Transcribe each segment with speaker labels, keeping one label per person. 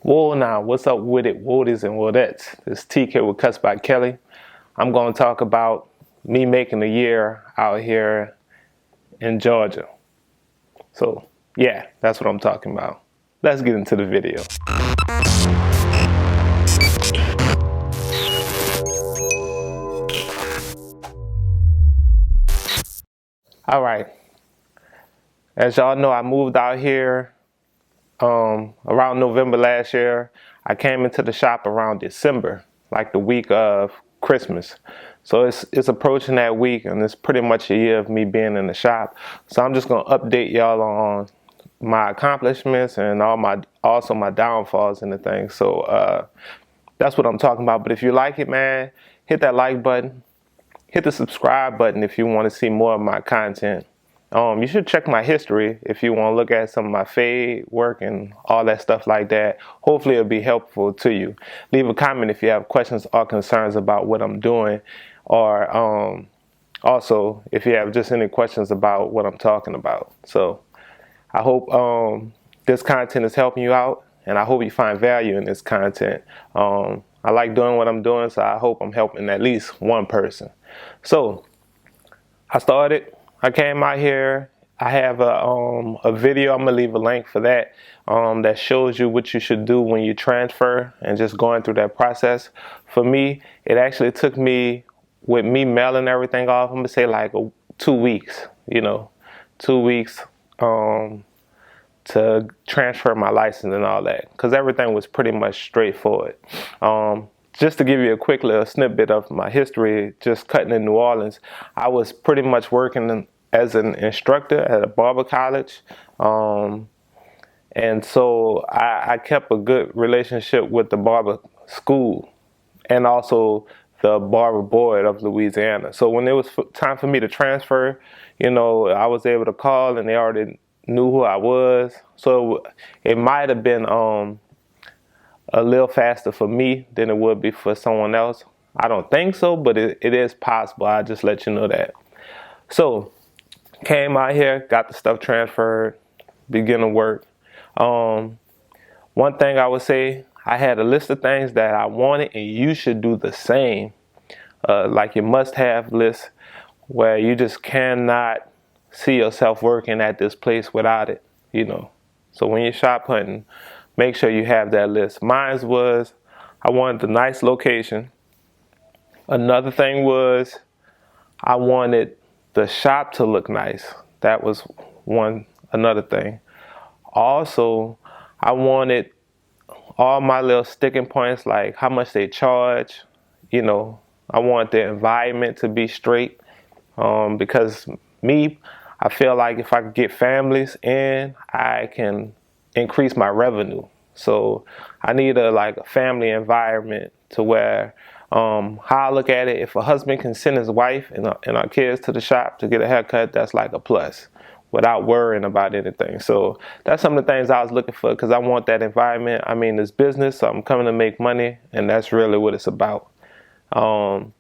Speaker 1: Whoa now, what's up with it, woodies and wodettes? This TK with Cuts by Kelly. I'm going to talk about me making a year out here in Georgia. So yeah, that's what I'm talking about. Let's get into the video. All right, as y'all know, I moved out here around November last year. I came into the shop around December, like the week of Christmas. So it's approaching that week, and it's pretty much a year of me being in the shop. So I'm just gonna update y'all on my accomplishments and also my downfalls and the things. So that's what I'm talking about. But if you like it, man, hit that like button, hit the subscribe button if you want to see more of my content. You should check my history if you want to look at some of my fade work and all that stuff like that. Hopefully it'll be helpful to you. Leave a comment if you have questions or concerns about what I'm doing, or also if you have just any questions about what I'm talking about. So I hope this content is helping you out, and I hope you find value in this content. I like doing what I'm doing, so I hope I'm helping at least one person. So I came out here. I have a video. I'm gonna leave a link for that that shows you what you should do when you transfer and just going through that process. For me, it actually took me, with me mailing everything off, I'm gonna say like 2 weeks. 2 weeks to transfer my license and all that, because everything was pretty much straightforward. Just to give you a quick little snippet of my history, just cutting in New Orleans, I was pretty much working as an instructor at a barber college. And so I kept a good relationship with the barber school and also the barber board of Louisiana. So when it was time for me to transfer, I was able to call and they already knew who I was. So it might have been a little faster for me than it would be for someone else. I don't think so, but it is possible. I'll just let you know that. So came out here, got the stuff transferred, began to work. One thing I would say, I had a list of things that I wanted, and you should do the same. Like your must-have list, where you just cannot see yourself working at this place without it, So when you're shop hunting, make sure you have that list. Mine was, I wanted a nice location. Another thing was, I wanted the shop to look nice. That was another thing. Also, I wanted all my little sticking points, like how much they charge. I want the environment to be straight, because I feel like if I could get families in, I can increase my revenue. So I need a family environment to where, how I look at it, if a husband can send his wife and our kids to the shop to get a haircut, that's like a plus without worrying about anything. So that's some of the things I was looking for, because I want that environment. I mean, it's business, so I'm coming to make money, and that's really what it's about. So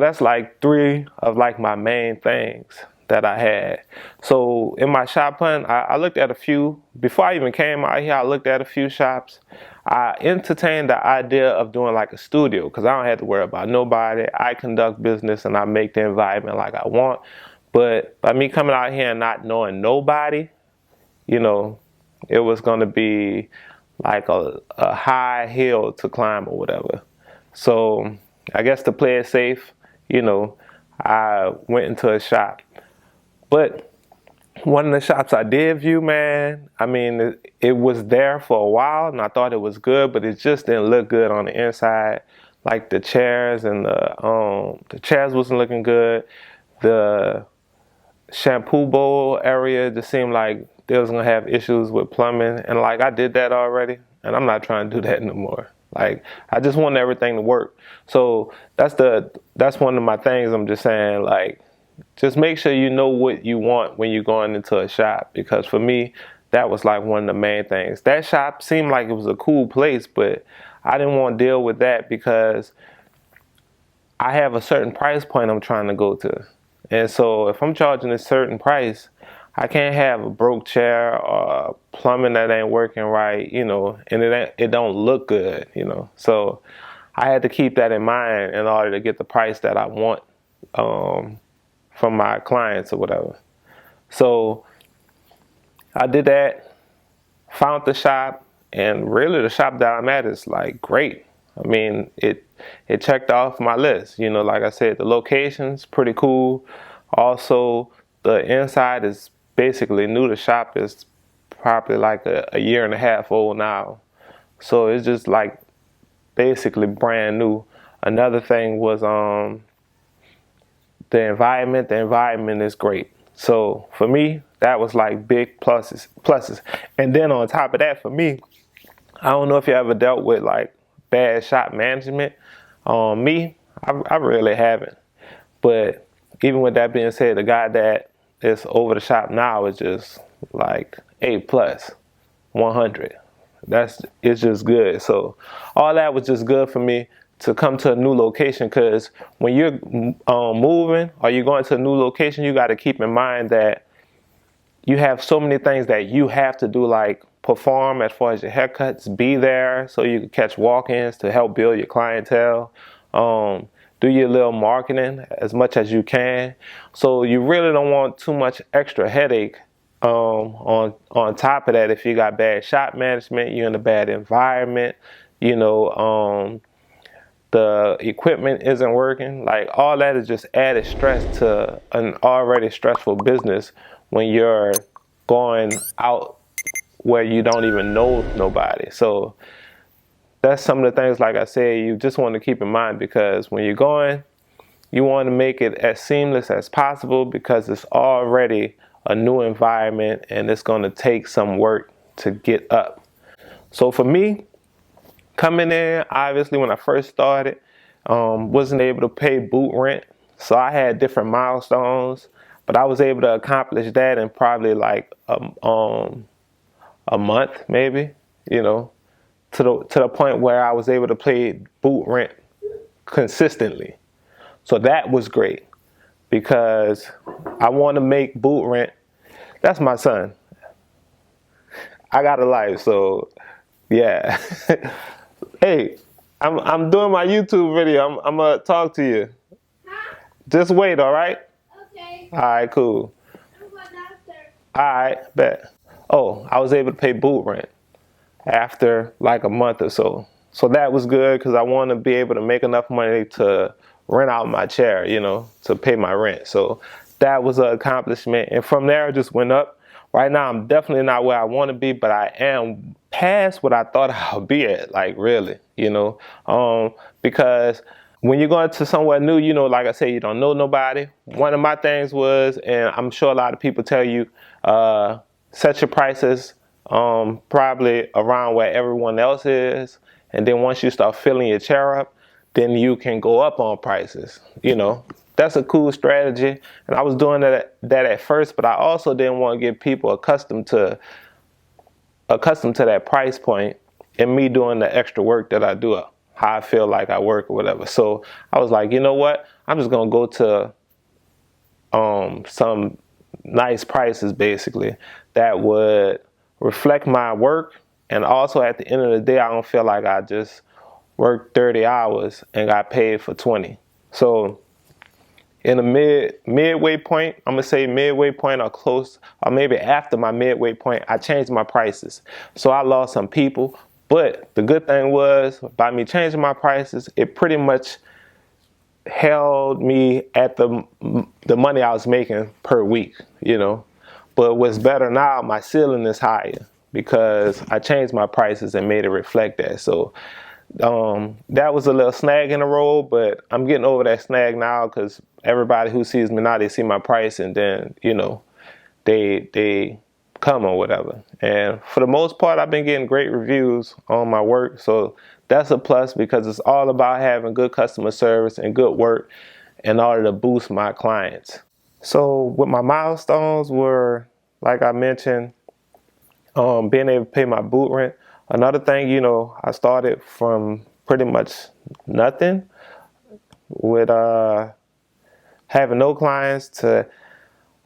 Speaker 1: that's like 3 of my main things that I had. So in my shop hunt, I looked at a few. Before I even came out here, I looked at a few shops. I entertained the idea of doing like a studio, because I don't have to worry about nobody. I conduct business and I make the environment like I want. But by me coming out here and not knowing nobody, it was going to be like a high hill to climb or whatever. So I guess to play it safe, I went into a shop. But one of the shops I did view, man, I mean, it was there for a while, and I thought it was good, but it just didn't look good on the inside. Like the chairs and the chairs wasn't looking good. The shampoo bowl area just seemed like they was gonna have issues with plumbing, and I did that already, and I'm not trying to do that no more. I just want everything to work. So that's one of my things. I'm just saying, just make sure you know what you want when you're going into a shop, because for me, that was one of the main things. That shop seemed like it was a cool place, but I didn't want to deal with that because I have a certain price point I'm trying to go to. And so if I'm charging a certain price, I can't have a broke chair or plumbing that ain't working right, and it don't look good, So I had to keep that in mind in order to get the price that I want from my clients or whatever. So I did that, found the shop, and really the shop that I'm at is like great. I mean, it checked off my list. Like I said, the location's pretty cool. Also, the inside is basically new. The shop is probably like a year and a half old now. So it's just like basically brand new. Another thing was the environment. The environment is great. So for me, that was like big pluses. And then on top of that, for me, I don't know if you ever dealt with like bad shop management. I really haven't. But even with that being said, the guy that is over the shop now is just like A plus, 100. It's just good. So all that was just good for me to come to a new location, because when you're moving or you're going to a new location, you got to keep in mind that you have so many things that you have to do, like perform as far as your haircuts, be there so you can catch walk-ins to help build your clientele, do your little marketing as much as you can. So you really don't want too much extra headache on top of that. If you got bad shop management, you're in a bad environment, the equipment isn't working, like all that is just added stress to an already stressful business when you're going out where you don't even know nobody. So that's some of the things, like I said, you just want to keep in mind, because when you're going, you want to make it as seamless as possible, because it's already a new environment and it's going to take some work to get up. So for me, coming in, obviously when I first started, wasn't able to pay boot rent. So I had different milestones, but I was able to accomplish that in probably like a month, maybe, to the point where I was able to pay boot rent consistently. So that was great, because I want to make boot rent. That's my son. I got a life, so yeah. Hey, I'm doing my YouTube video. I'm gonna talk to you.
Speaker 2: Huh?
Speaker 1: Just wait, all right?
Speaker 2: Okay.
Speaker 1: All right, cool.
Speaker 2: I'm going downstairs.
Speaker 1: All right, bet. Oh, I was able to pay boot rent after like a month or so. So that was good, because I want to be able to make enough money to rent out my chair, to pay my rent. So that was an accomplishment. And from there, I just went up. Right now, I'm definitely not where I want to be, but I am past what I thought I would be at, like really, because when you're going to somewhere new, like I say, you don't know nobody. One of my things was, and I'm sure a lot of people tell you, set your prices probably around where everyone else is. And then once you start filling your chair up, then you can go up on prices. That's a cool strategy. And I was doing that at first, but I also didn't want to get people accustomed to that price point and me doing the extra work that I do, how I feel like I work or whatever. So I was like, you know what? I'm just gonna go to some nice prices basically that would reflect my work, and also at the end of the day, I don't feel like I just worked 30 hours and got paid for 20. So in a midway point, I'm gonna say midway point or close, or maybe after my midway point, I changed my prices. So I lost some people, but the good thing was, by me changing my prices, it pretty much held me at the money I was making per week, But what's better now, my ceiling is higher, because I changed my prices and made it reflect that. So that was a little snag in the road, but I'm getting over that snag now, because everybody who sees me now, they see my price, and then they come or whatever. And for the most part, I've been getting great reviews on my work, so that's a plus, because it's all about having good customer service and good work in order to boost my clients. So with my milestones were, like I mentioned, being able to pay my boot rent. Another thing, I started from pretty much nothing, with having no clients, to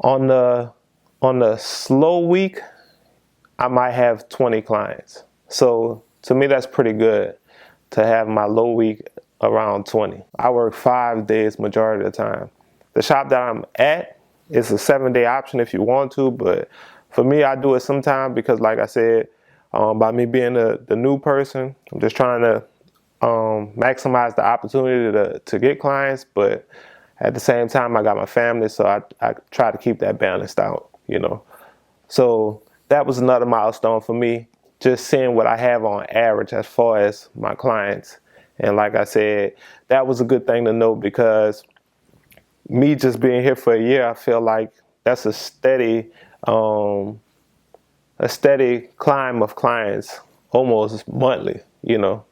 Speaker 1: on the On the slow week, I might have 20 clients. So to me, that's pretty good to have my low week around 20. I work 5 days majority of the time. The shop that I'm at is a 7-day option if you want to, but for me, I do it sometimes because, like I said, by me being the new person, I'm just trying to maximize the opportunity to get clients, but at the same time, I got my family, so I try to keep that balanced out, you know. So that was another milestone for me, just seeing what I have on average as far as my clients. And like I said, that was a good thing to know because me just being here for a year, I feel like that's a steady climb of clients almost monthly, you know.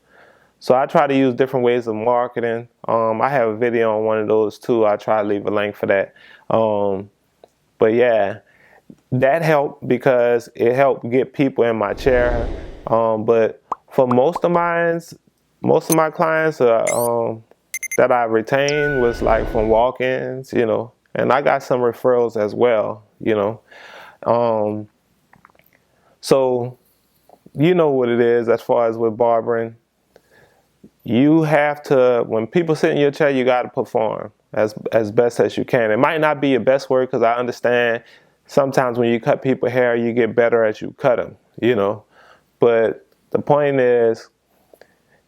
Speaker 1: So I try to use different ways of marketing. I have a video on one of those too. I try to leave a link for that. But yeah, that helped because it helped get people in my chair. But for most of my clients that I retained was like from walk-ins, you know, and I got some referrals as well, you know. So you know what it is as far as with barbering. You have to, when people sit in your chair, you got to perform as best as you can. It might not be your best work because I understand sometimes when you cut people's hair, you get better as you cut them, you know. But the point is,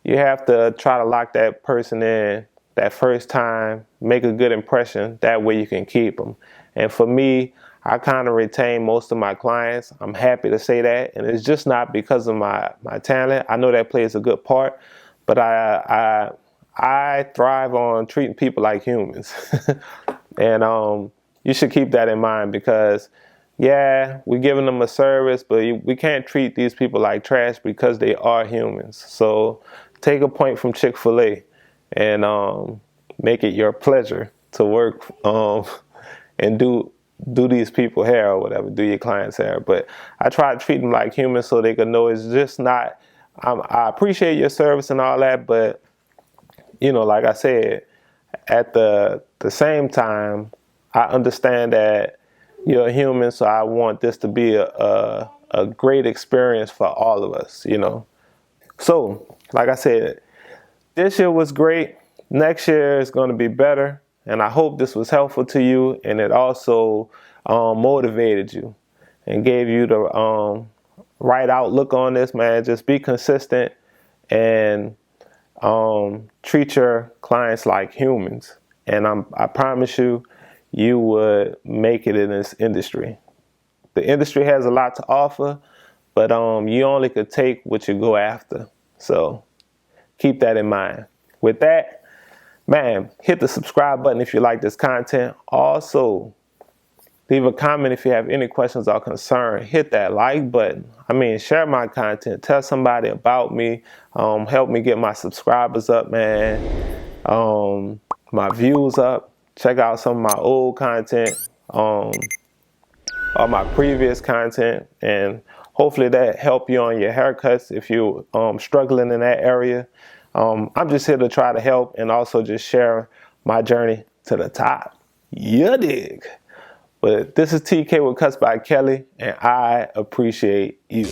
Speaker 1: you have to try to lock that person in that first time, make a good impression. That way you can keep them. And for me, I kind of retain most of my clients. I'm happy to say that. And it's just not because of my talent. I know that plays a good part. But I thrive on treating people like humans. And you should keep that in mind because, yeah, we're giving them a service, but we can't treat these people like trash because they are humans. So take a point from Chick-fil-A and make it your pleasure to work and do these people hair or whatever, do your clients hair. But I try to treat them like humans so they can know it's just not, I appreciate your service and all that, but you know, like I said, at the same time, I understand that you're a human, so I want this to be a great experience for all of us, you know. So, like I said, this year was great. Next year is going to be better, and I hope this was helpful to you, and it also motivated you and gave you the right outlook on this, man. Just be consistent and treat your clients like humans. And I promise you, you would make it in this industry. The industry has a lot to offer, but you only could take what you go after. So keep that in mind. With that, man, hit the subscribe button if you like this content. Also, leave a comment if you have any questions or concern. Hit that like button. I mean, share my content. Tell somebody about me. Help me get my subscribers up, man. My views up. Check out some of my old content, or my previous content, and hopefully that help you on your haircuts if you're struggling in that area. I'm just here to try to help and also just share my journey to the top. You dig? But this is TK with Cuts by Kelly, and I appreciate you.